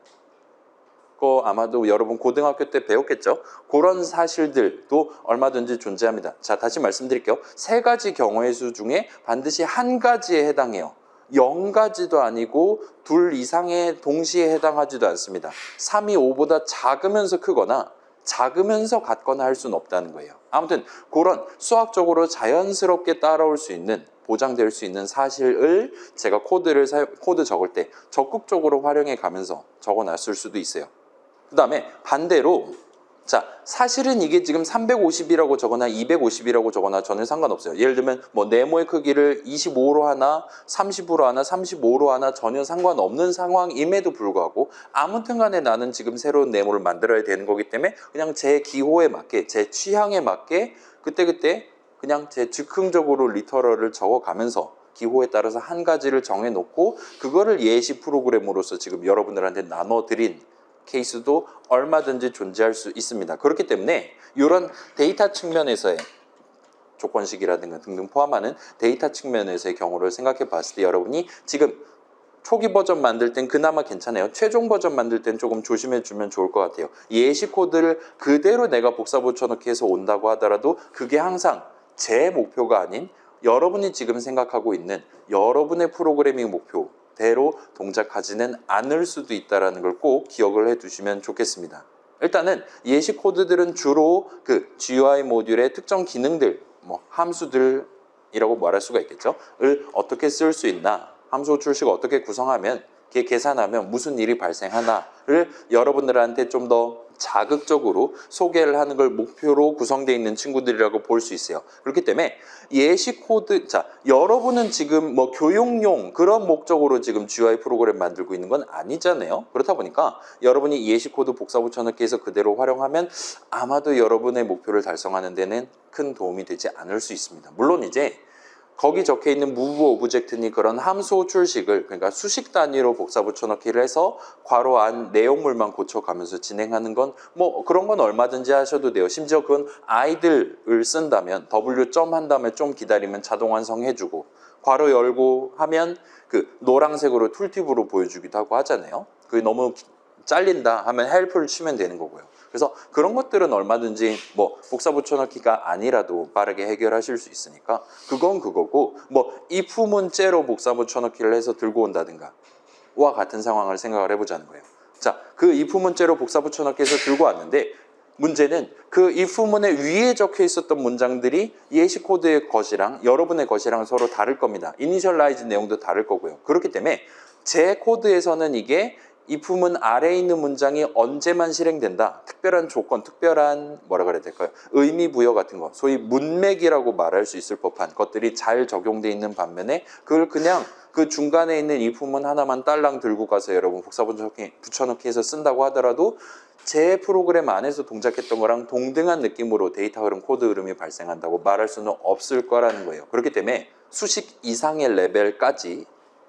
거 아마도 여러분 고등학교 때 배웠겠죠. 그런 사실들도 얼마든지 존재합니다. 자, 다시 말씀드릴게요. 세 가지 경우의 수 중에 반드시 한 가지에 해당해요. 0가지도 아니고 둘 이상에 동시에 해당하지도 않습니다. 3이 5보다 작으면서 크거나 작으면서 같거나 할 수는 없다는 거예요. 아무튼 그런 수학적으로 자연스럽게 따라올 수 있는 보장될 수 있는 사실을 제가 코드 적을 때 적극적으로 활용해 가면서 적어놨을 수도 있어요. 그 다음에 반대로 자, 사실은 이게 지금 350이라고 적거나 250이라고 적거나 저는 상관없어요. 예를 들면 뭐 네모의 크기를 25로 하나 30으로 하나 35로 하나 전혀 상관없는 상황임에도 불구하고 아무튼 간에 나는 지금 새로운 네모를 만들어야 되는 거기 때문에 그냥 제 기호에 맞게 제 취향에 맞게 그때그때 그냥 제 즉흥적으로 리터럴을 적어가면서 기호에 따라서 한 가지를 정해놓고 그거를 예시 프로그램으로서 지금 여러분들한테 나눠드린 케이스도 얼마든지 존재할 수 있습니다. 그렇기 때문에 이런 데이터 측면에서의 조건식이라든가 등등 포함하는 데이터 측면에서의 경우를 생각해 봤을 때 여러분이 지금 초기 버전 만들 땐 그나마 괜찮아요. 최종 버전 만들 땐 조금 조심해 주면 좋을 것 같아요. 예시 코드를 그대로 내가 복사 붙여넣기 해서 온다고 하더라도 그게 항상 제 목표가 아닌 여러분이 지금 생각하고 있는 여러분의 프로그래밍 목표 대로 동작하지는 않을 수도 있다는 걸 꼭 기억을 해두시면 좋겠습니다. 일단은 예시 코드들은 주로 그 GUI 모듈의 특정 기능들, 뭐 함수들이라고 말할 수가 있겠죠. 을 어떻게 쓸 수 있나, 함수 출식 어떻게 구성하면, 이렇게 계산하면 무슨 일이 발생하나를 여러분들한테 좀 더 자극적으로 소개를 하는 걸 목표로 구성되어 있는 친구들이라고 볼 수 있어요. 그렇기 때문에 예시 코드, 자, 여러분은 지금 뭐 교육용 그런 목적으로 지금 GUI 프로그램 만들고 있는 건 아니잖아요. 그렇다 보니까 여러분이 예시 코드 복사 붙여넣기 해서 그대로 활용하면 아마도 여러분의 목표를 달성하는 데는 큰 도움이 되지 않을 수 있습니다. 물론 이제 거기 적혀 있는 move 오브젝트니 그런 함수 출식을 그러니까 수식 단위로 복사 붙여넣기를 해서 괄호 안 내용물만 고쳐가면서 진행하는 건 뭐 그런 건 얼마든지 하셔도 돼요. 심지어 그건 아이들을 쓴다면 W 점 한 다음에 좀 기다리면 자동 완성해주고 괄호 열고 하면 그 노란색으로 툴팁으로 보여주기도 하고 하잖아요. 그게 너무 잘린다 하면 help를 치면 되는 거고요. 그래서 그런 것들은 얼마든지 뭐 복사 붙여넣기가 아니라도 빠르게 해결하실 수 있으니까 그건 그거고, 뭐 if 문자로 복사 붙여넣기를 해서 들고 온다든가 와 같은 상황을 생각을 해보자는 거예요. 자, 그 if 문자로 복사 붙여넣기 해서 들고 왔는데 문제는 그 if문에 위에 적혀 있었던 문장들이 예시 코드의 것이랑 여러분의 것이랑 서로 다를 겁니다. 이니셜라이즈 내용도 다를 거고요. 그렇기 때문에 제 코드에서는 이게 if문 아래에 있는 문장이 언제만 실행된다. 특별한 조건, 특별한 뭐라 그래야 될까요? 의미 부여 같은 거, 소위 문맥이라고 말할 수 있을 법한 것들이 잘 적용돼 있는 반면에 그걸 그냥 그 중간에 있는 if문 하나만 딸랑 들고 가서 여러분 복사 붙여넣기 해서 쓴다고 하더라도 제 프로그램 안에서 동작했던 거랑 동등한 느낌으로 데이터 흐름, 코드 흐름이 발생한다고 말할 수는 없을 거라는 거예요. 그렇기 때문에 수식 이상의 레벨까지,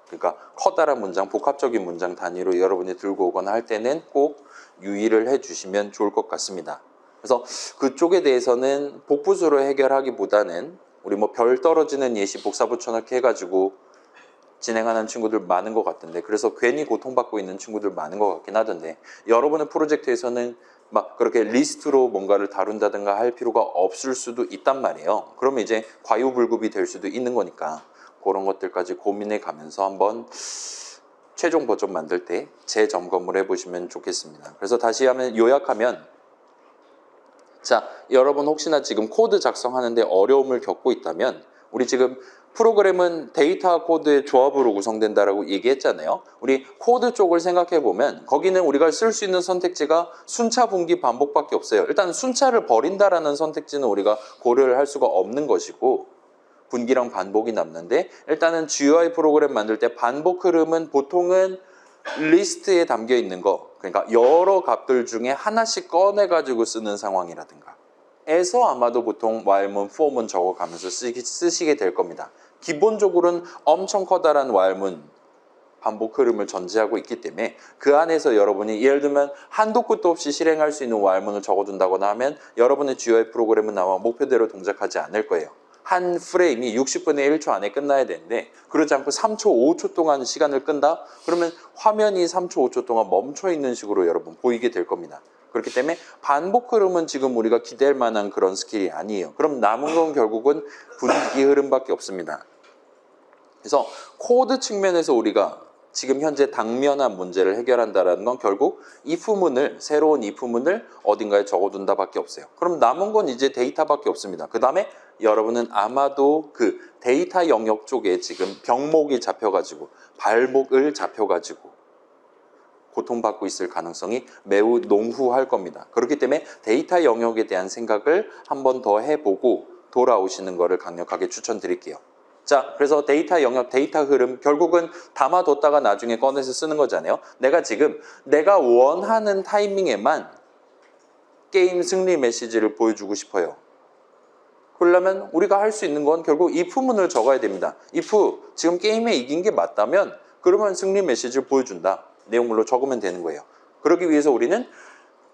그러니까 커다란 문장, 복합적인 문장 단위로 여러분이 들고 오거나 할 때는 꼭 유의를 해주시면 좋을 것 같습니다. 그래서 그쪽에 대해서는 복부수로 해결하기보다는 우리 뭐 별 떨어지는 예시 복사 붙여넣기 해가지고 진행하는 친구들 많은 것 같은데, 그래서 괜히 고통받고 있는 친구들 많은 것 같긴 하던데, 여러분의 프로젝트에서는 막 그렇게 리스트로 뭔가를 다룬다든가 할 필요가 없을 수도 있단 말이에요. 그러면 이제 과유불급이 될 수도 있는 거니까 그런 것들까지 고민해 가면서 한번 최종 버전 만들 때 재점검을 해보시면 좋겠습니다. 그래서 다시 하면 요약하면, 자, 여러분 혹시나 지금 코드 작성하는데 어려움을 겪고 있다면, 우리 지금 프로그램은 데이터 코드의 조합으로 구성된다라고 얘기했잖아요. 우리 코드 쪽을 생각해 보면 거기는 우리가 쓸 수 있는 선택지가 순차, 분기, 반복밖에 없어요. 일단 순차를 버린다라는 선택지는 우리가 고려를 할 수가 없는 것이고, 분기랑 반복이 남는데, 일단은 GUI 프로그램 만들 때 반복 흐름은 보통은 리스트에 담겨 있는 거, 그러니까 여러 값들 중에 하나씩 꺼내 가지고 쓰는 상황이라든가 에서 아마도 보통 while문, for문 적어가면서 쓰시게 될 겁니다. 기본적으로는 엄청 커다란 while문 반복 흐름을 전제하고 있기 때문에 그 안에서 여러분이 예를 들면 한도 끝도 없이 실행할 수 있는 while문을 적어둔다거나 하면 여러분의 GUI 프로그램은 아마 목표대로 동작하지 않을 거예요. 한 프레임이 60분의 1초 안에 끝나야 되는데 그러지 않고 3초, 5초 동안 시간을 끈다? 그러면 화면이 3초, 5초 동안 멈춰 있는 식으로 여러분 보이게 될 겁니다. 그렇기 때문에 반복 흐름은 지금 우리가 기댈 만한 그런 스킬이 아니에요. 그럼 남은 건 결국은 분기 흐름밖에 없습니다. 그래서 코드 측면에서 우리가 지금 현재 당면한 문제를 해결한다는 건 결국 if문을, 새로운 if문을 어딘가에 적어둔다 밖에 없어요. 그럼 남은 건 이제 데이터밖에 없습니다. 그 다음에 여러분은 아마도 그 데이터 영역 쪽에 지금 병목이 잡혀가지고 발목을 잡혀가지고 고통받고 있을 가능성이 매우 농후할 겁니다. 그렇기 때문에 데이터 영역에 대한 생각을 한 번 더 해보고 돌아오시는 것을 강력하게 추천드릴게요. 자, 그래서 데이터 영역, 데이터 흐름 결국은 담아뒀다가 나중에 꺼내서 쓰는 거잖아요. 내가 지금 내가 원하는 타이밍에만 게임 승리 메시지를 보여주고 싶어요. 그러려면 우리가 할 수 있는 건 결국 if문을 적어야 됩니다. if 지금 게임에 이긴 게 맞다면 그러면 승리 메시지를 보여준다. 내용물로 적으면 되는 거예요. 그러기 위해서 우리는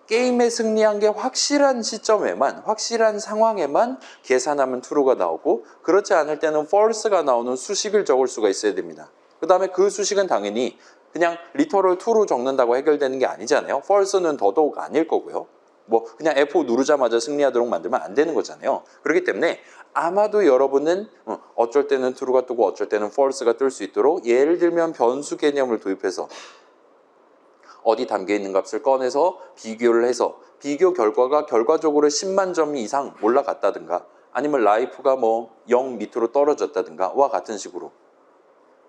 게임에 승리한 게 확실한 시점에만, 확실한 상황에만 계산하면 true가 나오고, 그렇지 않을 때는 false가 나오는 수식을 적을 수가 있어야 됩니다. 그 다음에 그 수식은 당연히 그냥 literal true로 적는다고 해결되는 게 아니잖아요. false는 더더욱 아닐 거고요. 뭐 그냥 F5 누르자마자 승리하도록 만들면 안 되는 거잖아요. 그렇기 때문에 아마도 여러분은 어쩔 때는 true가 뜨고 어쩔 때는 false가 뜰 수 있도록, 예를 들면 변수 개념을 도입해서 어디 담겨있는 값을 꺼내서 비교를 해서 비교 결과가 결과적으로 10만 점 이상 올라갔다든가 아니면 라이프가 뭐 0 밑으로 떨어졌다든가 와 같은 식으로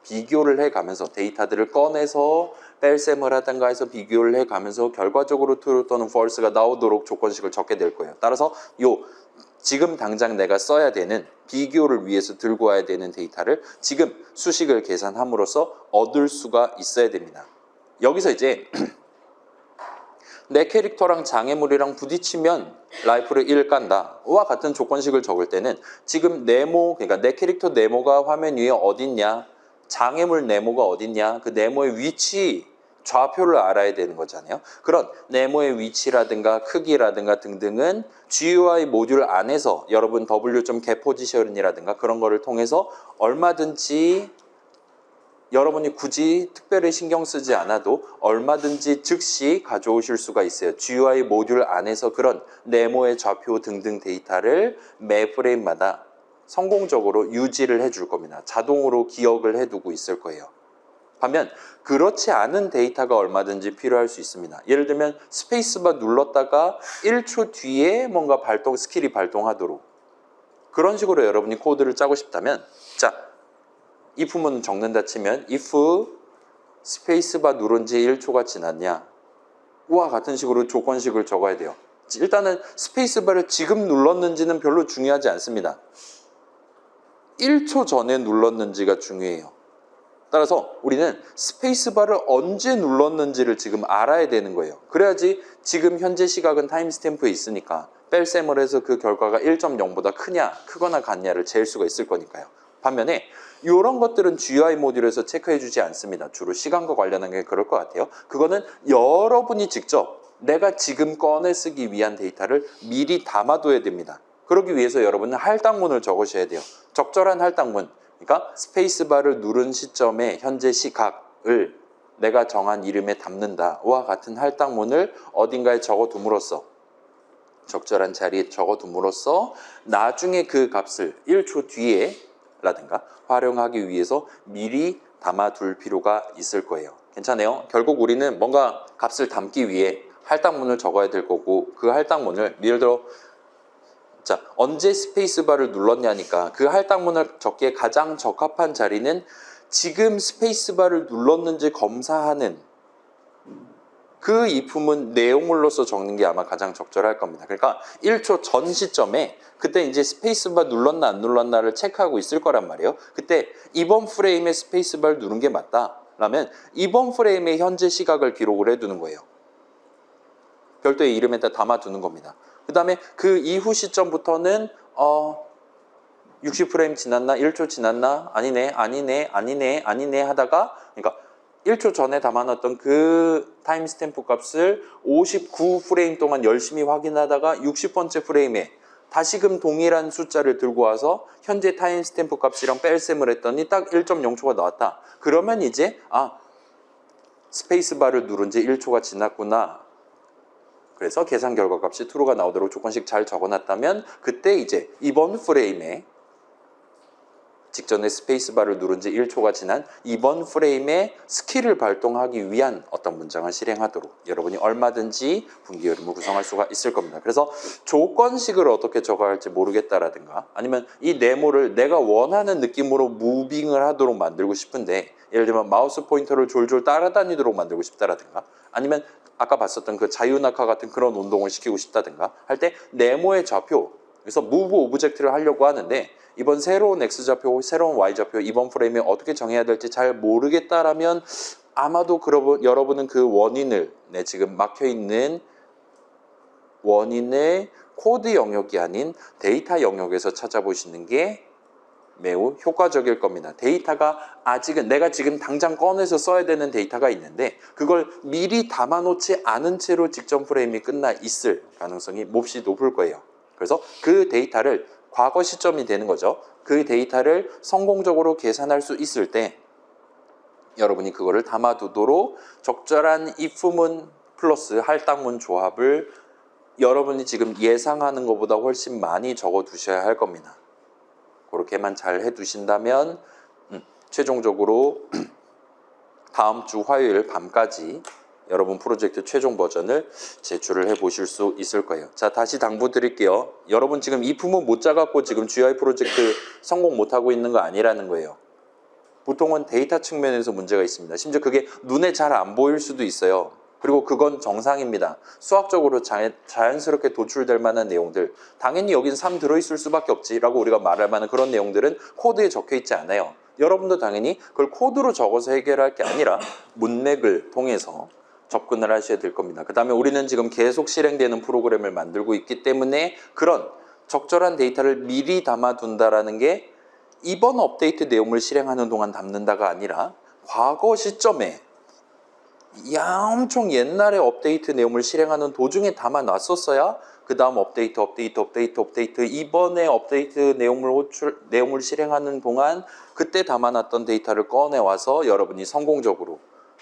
비교를 해가면서 데이터들을 꺼내서 뺄셈을 하든가 해서 비교를 해가면서 결과적으로 true 또는 false가 나오도록 조건식을 적게 될 거예요. 따라서 지금 당장 내가 써야 되는 비교를 위해서 들고 와야 되는 데이터를 지금 수식을 계산함으로써 얻을 수가 있어야 됩니다. 여기서 이제 내 캐릭터랑 장애물이랑 부딪히면 라이프를 1 깐다 와 같은 조건식을 적을 때는 지금 네모, 그러니까 내 캐릭터 네모가 화면 위에 어딨냐, 장애물 네모가 어딨냐, 그 네모의 위치 좌표를 알아야 되는 거잖아요. 그런 네모의 위치라든가 크기라든가 등등은 GUI 모듈 안에서 여러분 w.getPosition이라든가 그런 거를 통해서 얼마든지 여러분이 굳이 특별히 신경 쓰지 않아도 얼마든지 즉시 가져오실 수가 있어요. GUI 모듈 안에서 그런 네모의 좌표 등등 데이터를 매 프레임마다 성공적으로 유지를 해줄 겁니다. 자동으로 기억을 해두고 있을 거예요. 반면 그렇지 않은 데이터가 얼마든지 필요할 수 있습니다. 예를 들면 스페이스바 눌렀다가 1초 뒤에 뭔가 스킬이 발동하도록 그런 식으로 여러분이 코드를 짜고 싶다면 자, if문 적는다 치면 if 스페이스바 누른 지 1초가 지났냐 와 같은 식으로 조건식을 적어야 돼요. 일단은 스페이스바를 지금 눌렀는지는 별로 중요하지 않습니다. 1초 전에 눌렀는지가 중요해요. 따라서 우리는 스페이스바를 언제 눌렀는지를 지금 알아야 되는 거예요. 그래야지 지금 현재 시각은 타임스탬프에 있으니까 뺄셈을 해서 그 결과가 1.0보다 크냐 크거나 같냐를 잴 수가 있을 거니까요. 반면에 이런 것들은 GUI 모듈에서 체크해 주지 않습니다. 주로 시간과 관련한 게 그럴 것 같아요. 그거는 여러분이 직접 내가 지금 꺼내 쓰기 위한 데이터를 미리 담아둬야 됩니다. 그러기 위해서 여러분은 할당문을 적으셔야 돼요. 적절한 할당문, 그러니까 스페이스바를 누른 시점에 현재 시각을 내가 정한 이름에 담는다와 같은 할당문을 어딘가에 적어둠으로써 적절한 자리에 적어둠으로써 나중에 그 값을 1초 뒤에 라든가 활용하기 위해서 미리 담아둘 필요가 있을 거예요. 괜찮아요? 결국 우리는 뭔가 값을 담기 위해 할당문을 적어야 될 거고 그 할당문을 예를 들어 자, 언제 스페이스바를 눌렀냐니까 그 할당문을 적기에 가장 적합한 자리는 지금 스페이스바를 눌렀는지 검사하는 그 if문 내용물로서 적는 게 아마 가장 적절할 겁니다. 그러니까 1초 전 시점에 그때 이제 스페이스바 눌렀나 안 눌렀나를 체크하고 있을 거란 말이에요. 그때 이번 프레임에 스페이스바를 누른 게 맞다 라면 이번 프레임의 현재 시각을 기록을 해두는 거예요. 별도의 이름에다 담아두는 겁니다. 그 다음에 그 이후 시점부터는 60프레임 지났나? 1초 지났나? 아니네 하다가 그러니까 1초 전에 담아놨던 그 타임스탬프 값을 59프레임 동안 열심히 확인하다가 60번째 프레임에 다시금 동일한 숫자를 들고 와서 현재 타임스탬프 값이랑 뺄셈을 했더니 딱 1.0초가 나왔다. 그러면 이제 스페이스바를 누른 지 1초가 지났구나. 그래서 계산 결과 값이 true가 나오도록 조건식 잘 적어놨다면 그때 이제 이번 프레임에 직전에 스페이스바를 누른 지 1초가 지난 이번 프레임에 스킬을 발동하기 위한 어떤 문장을 실행하도록 여러분이 얼마든지 분기 흐름을 구성할 수가 있을 겁니다. 그래서 조건식을 어떻게 적어야 할지 모르겠다라든가 아니면 이 네모를 내가 원하는 느낌으로 무빙을 하도록 만들고 싶은데 예를 들면 마우스 포인터를 졸졸 따라다니도록 만들고 싶다라든가 아니면 아까 봤었던 그 자유낙하 같은 그런 운동을 시키고 싶다든가 할 때 네모의 좌표 그래서 move 오브젝트를 하려고 하는데 이번 새로운 X좌표, 새로운 Y좌표 이번 프레임에 어떻게 정해야 될지 잘 모르겠다라면 아마도 여러분은 그 원인을 지금 막혀있는 원인의 코드 영역이 아닌 데이터 영역에서 찾아보시는 게 매우 효과적일 겁니다. 데이터가 아직은 내가 지금 당장 꺼내서 써야 되는 데이터가 있는데 그걸 미리 담아놓지 않은 채로 직전 프레임이 끝나 있을 가능성이 몹시 높을 거예요. 그래서 그 데이터를 과거 시점이 되는 거죠. 그 데이터를 성공적으로 계산할 수 있을 때 여러분이 그거를 담아두도록 적절한 if문 플러스 할당문 조합을 여러분이 지금 예상하는 것보다 훨씬 많이 적어두셔야 할 겁니다. 그렇게만 잘 해두신다면 최종적으로 다음 주 화요일 밤까지 여러분 프로젝트 최종 버전을 제출을 해보실 수 있을 거예요. 자, 다시 당부드릴게요. 여러분 지금 if문 못 짜갖고 지금 GUI 프로젝트 성공 못하고 있는 거 아니라는 거예요. 보통은 데이터 측면에서 문제가 있습니다. 심지어 그게 눈에 잘 안 보일 수도 있어요. 그리고 그건 정상입니다. 수학적으로 자연스럽게 도출될 만한 내용들 당연히 여긴 3 들어있을 수밖에 없지 라고 우리가 말할 만한 그런 내용들은 코드에 적혀 있지 않아요. 여러분도 당연히 그걸 코드로 적어서 해결할 게 아니라 문맥을 통해서 접근을 하셔야 될 겁니다. 그 다음에 우리는 지금 계속 실행되는 프로그램을 만들고 있기 때문에 그런 적절한 데이터를 미리 담아둔다라는 게 이번 업데이트 내용을 실행하는 동안 담는다가 아니라 과거 시점에 엄청 옛날에 업데이트 내용을 실행하는 도중에 담아놨었어야 그 그 다음 업데이트 이번에 업데이트 내용물 실행하는 동안 그때 담아놨던 데이터를 꺼내와서 여러분이 성공적으로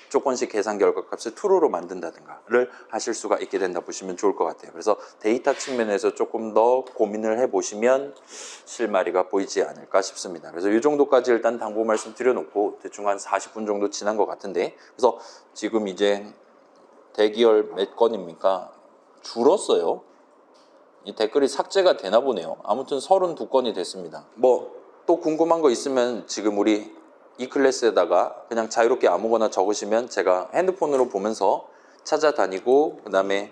조건식 계산 결과 값을 true로 만든다든가를 하실 수가 있게 된다 보시면 좋을 것 같아요. 그래서 데이터 측면에서 조금 더 고민을 해보시면 실마리가 보이지 않을까 싶습니다. 그래서 이 정도까지 일단 당부 말씀 드려놓고 대충 한 40분 정도 지난 것 같은데, 그래서 지금 이제 대기열 몇 건입니까? 줄었어요. 이 댓글이 삭제가 되나 보네요. 아무튼 32건이 됐습니다. 뭐 또 궁금한 거 있으면 지금 우리 이 클래스에다가 그냥 자유롭게 아무거나 적으시면 제가 핸드폰으로 보면서 찾아다니고, 그 다음에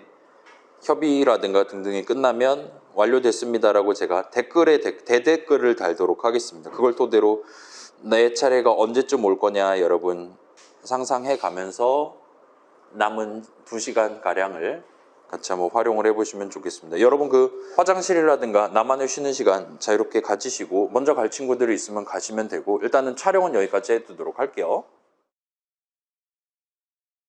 협의라든가 등등이 끝나면 완료됐습니다라고 제가 댓글에 대댓글을 달도록 하겠습니다. 그걸 토대로 내 차례가 언제쯤 올 거냐 여러분 상상해 가면서 남은 2시간 가량을 같이 한번 활용을 해보시면 좋겠습니다. 여러분 그 화장실이라든가 나만의 쉬는 시간 자유롭게 가지시고, 먼저 갈 친구들이 있으면 가시면 되고, 일단은 촬영은 여기까지 해두도록 할게요.